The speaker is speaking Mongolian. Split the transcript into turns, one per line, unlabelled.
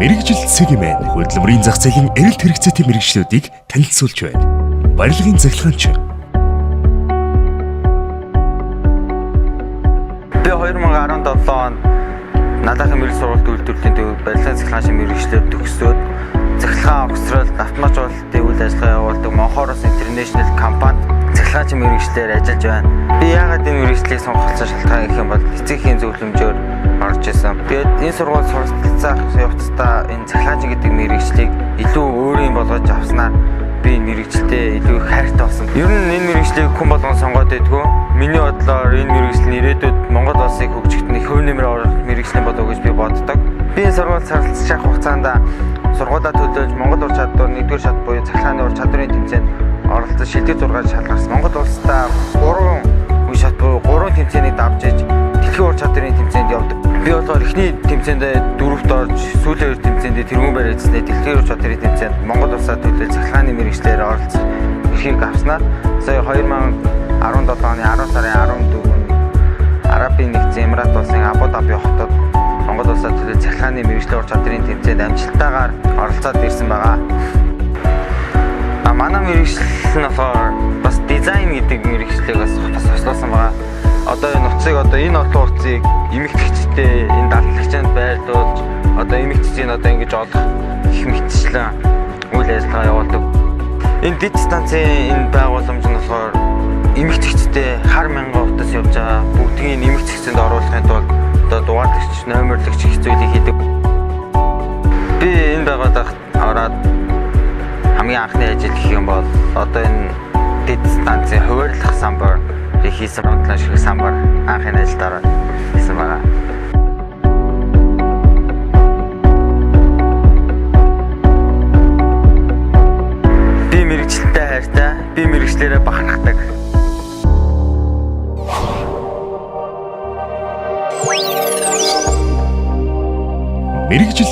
Мэргэжил сегмент хөдөлмөрийн зах зээлийн эрэлт хэрэгцээтэй мэргэжлүүдийг танилцуулж байна. Барилгын захиргаанч.
Би 2017 онд Налахын мэргэжил сургалт үйлдвэрлэлийн төв барилгын захиргааны мэргэжлээр төгсөөд захиргаан огцролд автоматжуулалтын үйл ажиллагаа явуулдаг Монхороос Интернэшнл компанид захиргааны мэргэжлээр ажиллаж байна. Би яагаад энэ мэргэжлийг сонгосон шалтгаан гэх юм бол эцгийн зөвлөмжөөр орж исэн. Тэгээд энэ сургууль суралцах явцдаа энэ захиргааны гэдэг мэргэжлийг илүү өөрийн болгож авснаар би энэ мэргэжилтэд илүү их хайртай болсон. Ер нь энэ мэргэжлийг хүн болгон сонгоод байдгүй. Миний бодлоор энэ мэргэжил нь ирээдүйд Монгол улсыг хөгжихэд нэг хөв нэмэр оруулах мэргэжил болов гэж би боддог. Би энэ сургууль суралцах хугацаанд сургуулаа төлөөлж Монгол ур чадвар 1-р шат буюу захиргааны ур чадварын тэмцээнд оролцож шилдэг 6 шалгарсан. Монгол улстай 3 үе шат буюу 3 тэмцээнийг давж иж дэлхийн ур чадварын тэмцээнд явдаг. Би болохоор эхний тэмцээнд 4-т орж сүүлийн 2 тэмцээнд тэргүүн барьцснаа дэлхийн ур чадварын тэмцээнд Монгол улсаа төлөөлж захиргааны мэргэжлээр оролцох эрхийг авснаар сая 2017 оны 10 сарын 14-нд Арабын нэгдсэн Эмират улсын Абу Даби хотод Монгол улсаа төлөөлж захиргааны мэргэжлийн ур чадварын тэмцээнд амжилттайгаар оролцоод ирсэн байгаа. Манай мэргэжил нь болохоор бас дизайн гэдэг мэргэжлийг бас хослуулсан байгаа. Одоо энэ утсыг энэ олон утсыг эмэгтэйчтэй энэ даатлагчанд байрлуулж эмэгтэйчийг ингэж олох их мэтчлэн үйл ажиллагаа явуулдаг. Энэ дэд станцын энэ байгууламж нь болохоор эмэгтэйчтэй хар мянган утас явж байгаа. Бүгдийг эмэгтэйчэнд оруулахын тулд дугаарлагч, номерлагч их зүйлийг хийдэг. Би энэ байгууллагад ороод хамгийн анхны ажил гэх юм бол энэ дэд станцын хуваарлах самбар хийсэн хамтлан шиг самбар анхны ажилд ороод хийсэн байгаа. Би мэргэжилтэй хайртай, би мэргэжлээрээ бахархдаг.
Мэргэжил